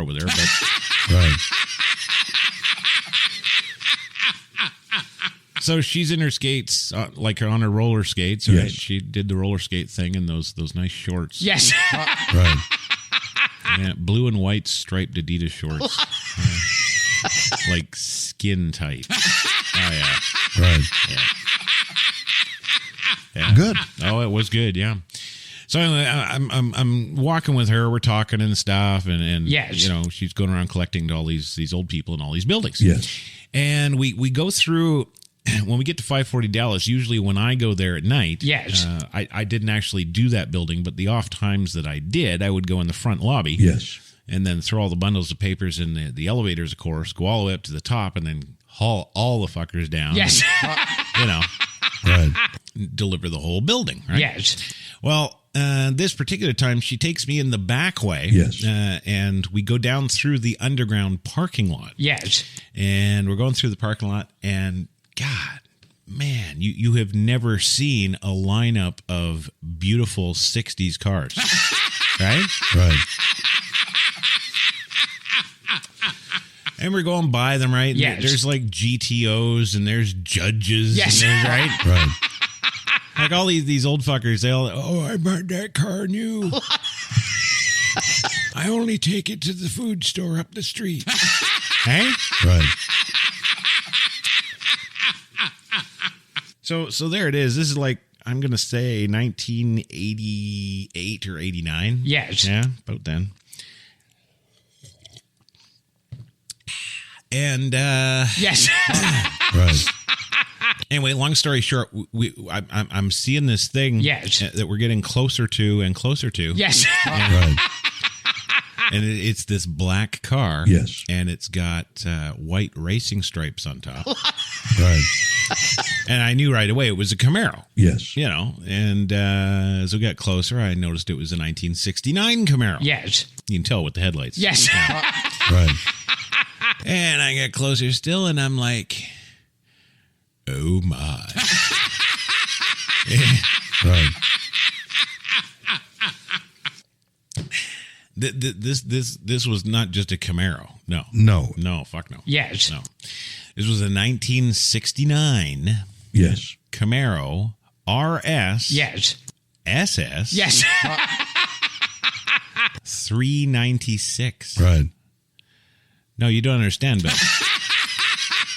over there, but Right. so she's in her skates, like on her roller skates, right? Yes. She did the roller skate thing in those nice shorts. Yes. Right. Yeah, blue and white striped Adidas shorts. Like skin tight. Oh, yeah. Right. Yeah. Good. Oh, it was good, yeah. So anyway, I'm walking with her. We're talking and stuff, and Yes. you know, she's going around collecting to all these old people in all these buildings. Yes. And we go through. When we get to 540 Dallas, usually when I go there at night, Yes. I didn't actually do that building, but the off times that I did, I would go in the front lobby, Yes. and then throw all the bundles of papers in the elevators, of course, go all the way up to the top, and then haul all the fuckers down. Yes. And, you know, Right. deliver the whole building. Right? Yes. Well, this particular time, she takes me in the back way. Yes. And we go down through the underground parking lot. Yes. And we're going through the parking lot, and God, man, you have never seen a lineup of beautiful 60s cars. Right? Right. And we're going by them, right? Yes. There's like GTOs and there's Judges. Yes. And there's, right? Right. Like all these old fuckers, they all, I bought that car new. I only take it to the food store up the street. Hey? Right. So there it is. This is like, I'm going to say 1988 or 89. Yes. Yeah, about then. And Yes. Right. anyway, long story short, I'm seeing this thing Yes. that we're getting closer to and closer to. Yes. Right. And it's this black car. Yes. And it's got white racing stripes on top. Right. And I knew right away it was a Camaro. Yes. You know, and as we got closer, I noticed it was a 1969 Camaro. Yes. You can tell with the headlights. Yes. Right. And I got closer still, and I'm like, oh my. Right. This was not just a Camaro. No. No. Fuck no. Yes. No. This was a 1969 Yes. Camaro RS Yes. SS Yes. 396. Right. No, you don't understand, Bill.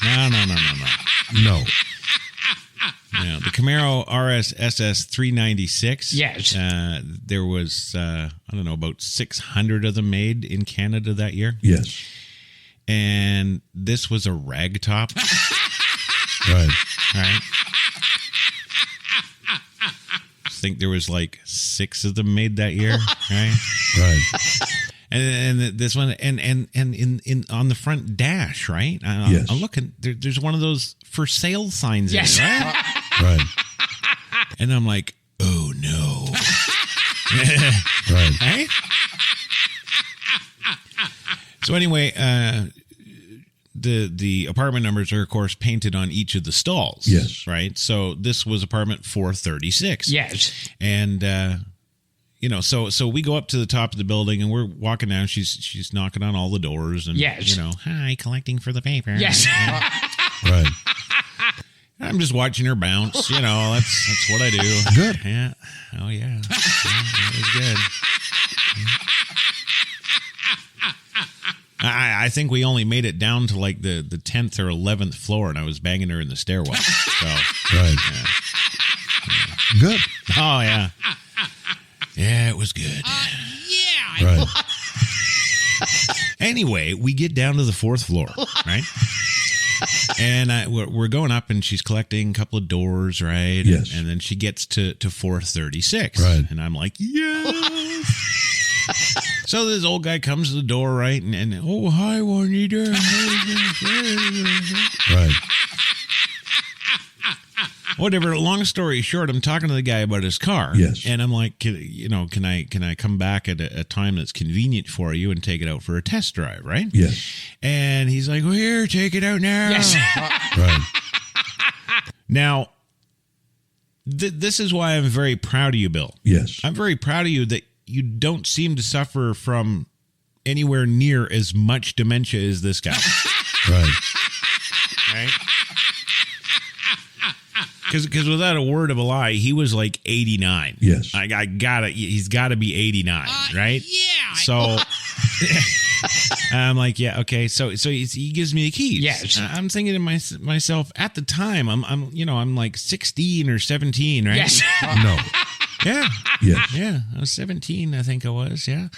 No. No. No, the Camaro RS SS 396. Yes. There was, I don't know, about 600 of them made in Canada that year. Yes. And this was a ragtop. Right. Right. I think there was like 6 of them made that year. Right. Right. And this one, and in on the front dash, right? Yes. I'm looking. There's one of those for sale signs. Yes. In it, right? Right. And I'm like, oh no. Right. Hey? So anyway, the apartment numbers are of course painted on each of the stalls. Yes. Right. So this was apartment 436. Yes. And you know, so we go up to the top of the building and we're walking down. She's knocking on all the doors and Yes. you know, hi, collecting for the paper. Yes. Right. I'm just watching her bounce. You know, that's what I do. Good. Yeah. Oh yeah. That was good. I think we only made it down to like the 10th or 11th floor, and I was banging her in the stairwell. So Right. yeah. Good. Oh yeah. Yeah, it was good. Right. Anyway, we get down to the 4th floor, right? And we're going up, and she's collecting a couple of doors, right? Yes. And then she gets to 436. Right. And I'm like, yes. So this old guy comes to the door, right? And oh, hi, Juanita. Right. Whatever. Long story short, I'm talking to the guy about his car. Yes. And I'm like, can I come back at a time that's convenient for you and take it out for a test drive, right? Yes. And he's like, well, here, take it out now. Yes. Right. Now, this is why I'm very proud of you, Bill. Yes. I'm very proud of you that you don't seem to suffer from anywhere near as much dementia as this guy. Right. Right? Because without a word of a lie, he was like 89. Yes. He's got to be 89, right? Yeah. So I'm like, yeah, okay. So he gives me the keys. Yes. I'm thinking to myself at the time, I'm like 16 or 17, right? Yes. No. Yeah. Yes. Yeah. I was 17, I think I was. Yeah.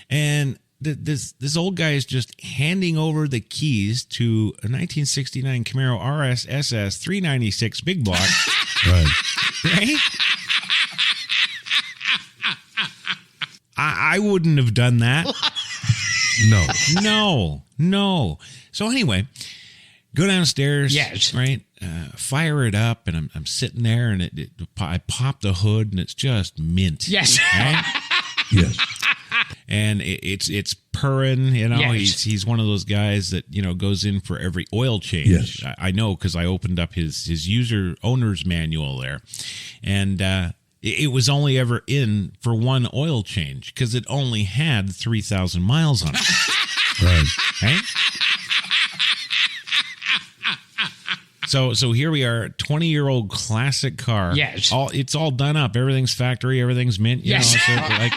And this old guy is just handing over the keys to a 1969 Camaro RS SS 396 big block. Right. Right? I wouldn't have done that. No. So anyway, go downstairs. Yes. Right. Fire it up, and I'm sitting there, and I pop the hood, and it's just mint. Yes. Right? Yes. And it's purring, Yes. He's one of those guys that, goes in for every oil change. Yes. I know, because I opened up his owner's manual there. And it was only ever in for one oil change because it only had 3,000 miles on it. Right. Right? So here we are, 20-year-old classic car. Yes. It's all done up. Everything's factory. Everything's mint. Yes. So like,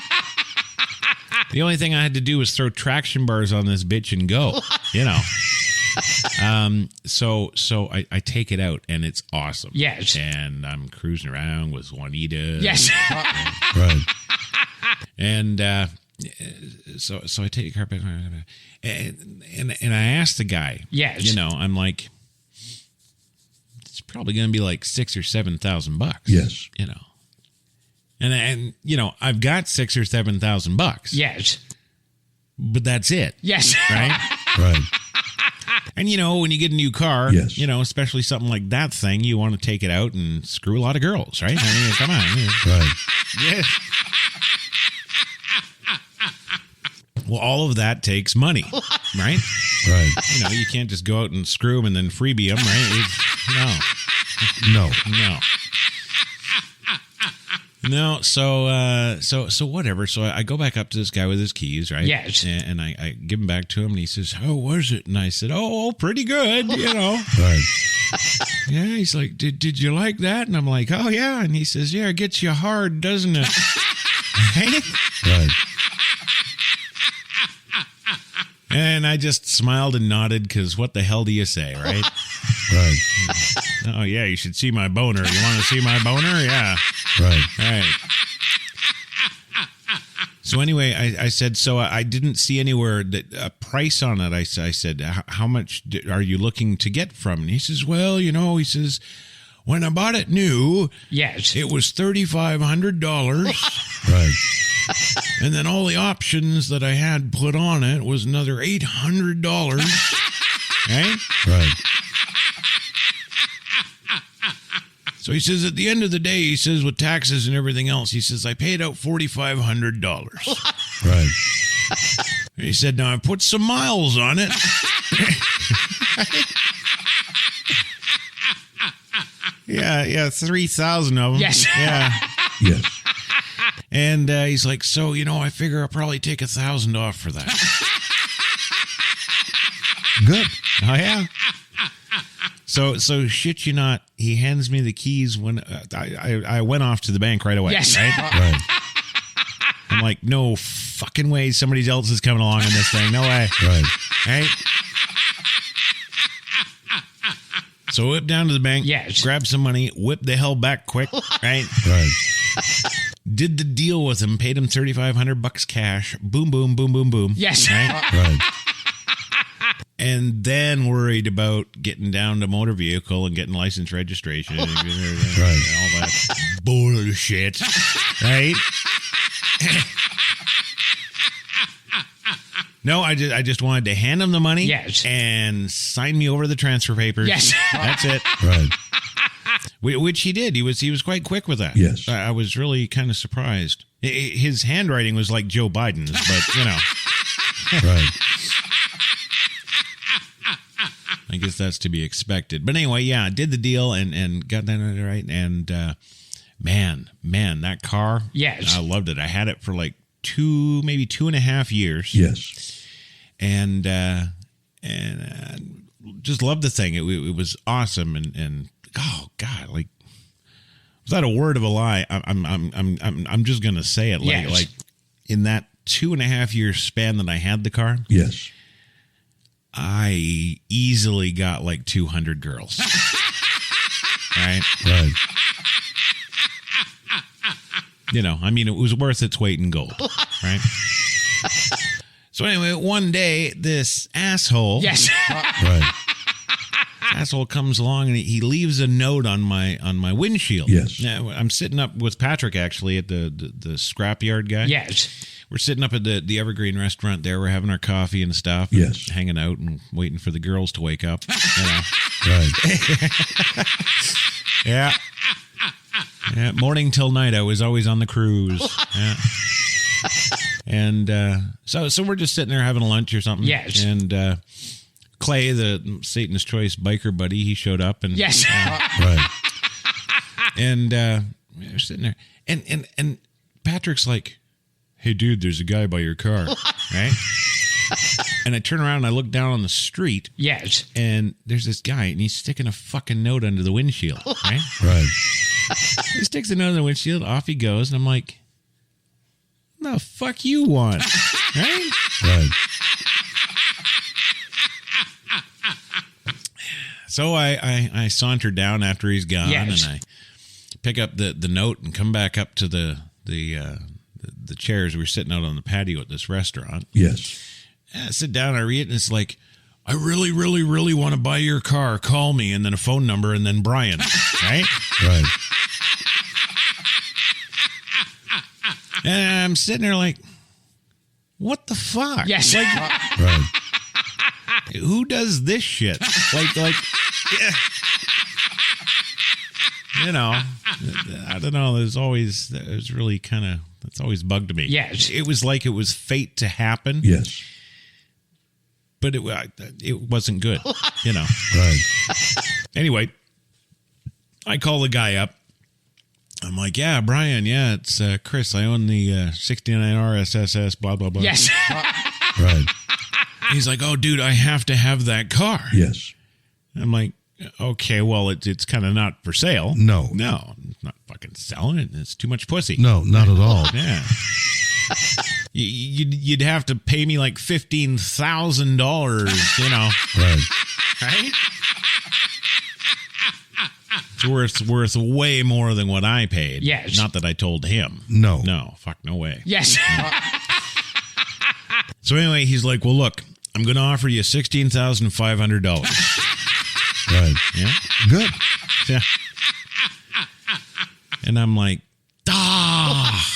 the only thing I had to do was throw traction bars on this bitch and go. So I take it out, and it's awesome. Yes. And I'm cruising around with Juanita. Yes. Right. And so I take the car back, and I asked the guy. Yes. I'm like, it's probably going to be like $6,000 or $7,000. Yes. And I've got $6,000 or $7,000. Yes. But that's it. Yes. Right. Right. And when you get a new car, Yes. Especially something like that thing, you want to take it out and screw a lot of girls, right? I mean, come on. Right. Yeah. Well, all of that takes money, right? Right. You can't just go out and screw them and then freebie them, right? No. No, so whatever. So I go back up to this guy with his keys, right? Yes. And I give them back to him, and he says, "How was it?" And I said, "Oh, pretty good, Right. Yeah, he's like, "Did you like that?" And I'm like, "Oh yeah." And he says, "Yeah, it gets you hard, doesn't it?" Right? Right. And I just smiled and nodded because what the hell do you say, right? Right. Oh yeah, you should see my boner. You want to see my boner? Yeah. Right. Right. So anyway, I said, so I didn't see anywhere that a price on it. I said, how much are you looking to get from? And he says, well, he says, when I bought it new, Yes. it was $3,500. Right. And then all the options that I had put on it was another $800. Right? Right. So he says, at the end of the day, he says, with taxes and everything else, he says, I paid out $4,500. Right. And he said, now I put some miles on it. Yeah, 3,000 of them. Yes. Yeah. Yes. And he's like, so, I figure I'll probably take $1,000 off for that. Good. Oh, yeah. So shit you not, he hands me the keys when I went off to the bank right away. Yes. Right? Right. I'm like, no fucking way somebody else is coming along in this thing. No way. Right. Right? So whip down to the bank, Yes. grab some money, whip the hell back quick, right? Right. Did the deal with him, paid him $3,500 cash. Boom, boom, boom, boom, boom. Yes. Right? Right. And then worried about getting down to motor vehicle and getting license registration and all that bullshit. Right? No, I just wanted to hand him the money. Yes. And sign me over the transfer papers. Yes. That's it. Right. Which he did. He was quite quick with that. Yes. I was really kind of surprised. His handwriting was like Joe Biden's, but Right. I guess that's to be expected. But anyway, yeah, did the deal and got that right. And man, that car. Yes. I loved it. I had it for like maybe 2.5 years. Yes. just loved the thing. It was awesome, and oh God, like, was that a word of a lie? I'm just gonna say it. Like in that 2.5 year span that I had the car, Yes. I easily got like 200 girls. Right. Right. You know, I mean, it was worth its weight in gold. Right. So anyway, one day this asshole, Right. asshole comes along and he leaves a note on my windshield. Yes. Now, I'm sitting up with Patrick actually at the scrapyard guy. Yes. We're sitting up at the Evergreen restaurant there. We're having our coffee and stuff. Yes. And hanging out and waiting for the girls to wake up. You know. Right. Yeah. Yeah. Morning till night, I was always on the cruise. Yeah. And so we're just sitting there having lunch or something. Yes. And Clay, the Satan's Choice biker buddy, he showed up. And Yes. Right. And we're sitting there. And Patrick's like, hey, dude, there's a guy by your car. Right? And I turn around and I look down on the street. Yes. And there's this guy, and he's sticking a fucking note under the windshield. Right? Right. He sticks a note in the windshield. Off he goes. And I'm like, what the fuck you want? Right? Right. So I saunter down after he's gone, Yes. and I pick up the note and come back up to the chairs. We were sitting out on the patio at this restaurant. Yes. And I sit down, I read it, and it's like, I really, really, really want to buy your car. Call me, and then a phone number, and then Brian. Right? Right. And I'm sitting there like, what the fuck? Yes. Like, Right. who does this shit? Like, yeah. You know, I don't know. It's always bugged me. Yes. It was like it was fate to happen. Yes. But it wasn't good, you know. Right. Anyway, I call the guy up. I'm like, yeah, Brian, yeah, it's Chris. I own the 69 RSSS, blah, blah, blah. Yes. Right. He's like, oh, dude, I have to have that car. Yes. I'm like, okay, well, it's kind of not for sale. No. No, it's not fucking selling it. It's too much pussy. No, not at all. Yeah. You'd have to pay me like $15,000, you know. Right. Right? It's worth way more than what I paid. Yes. Not that I told him. No. No, fuck, no way. Yes. So anyway, he's like, well, look, I'm going to offer you $16,500. Right. Yeah? Good. Yeah. And I'm like, ah.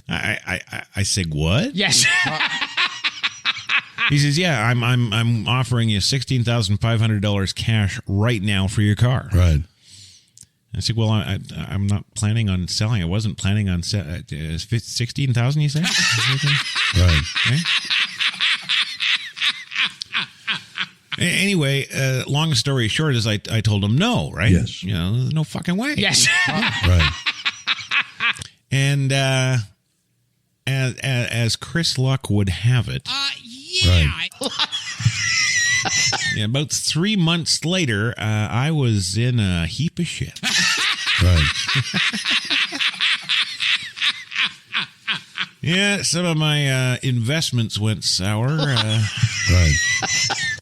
I said, what? Yes. He says, yeah, I'm offering you $16,500 cash right now for your car. Right. I said, well, I'm not planning on selling. I wasn't planning on selling. $16,000, you say? Right. Okay. Anyway, long story short is I told him no, right? Yes. You know, there's no fucking way. Yes. Right. And as Chris Luck would have it, Right. yeah, about 3 months later, I was in a heap of shit. Right. Yeah, some of my investments went sour. Right.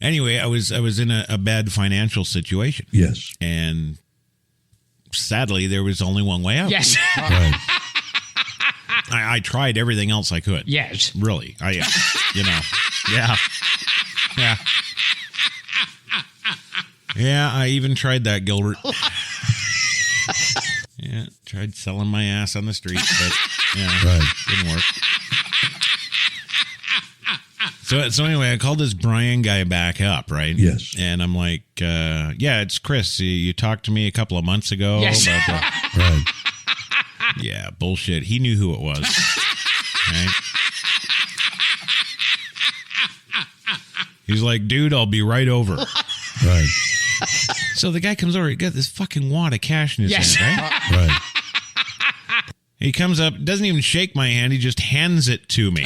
Anyway, I was in a bad financial situation. Yes. And sadly, there was only one way out. Yes. Right. I tried everything else I could. Yes. Really. You know. Yeah. Yeah. Yeah, I even tried that, Gilbert. Yeah, tried selling my ass on the street, but yeah, Right. didn't work. So anyway, I called this Brian guy back up, right? Yes. And I'm like, yeah, it's Chris. You talked to me a couple of months ago. Yes. About Right. yeah, bullshit. He knew who it was. Right? He's like, dude, I'll be right over. Right. So the guy comes over. He got this fucking wad of cash in his Yes. hand, right? Right. He comes up, doesn't even shake my hand. He just hands it to me.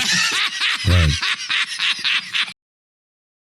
Right.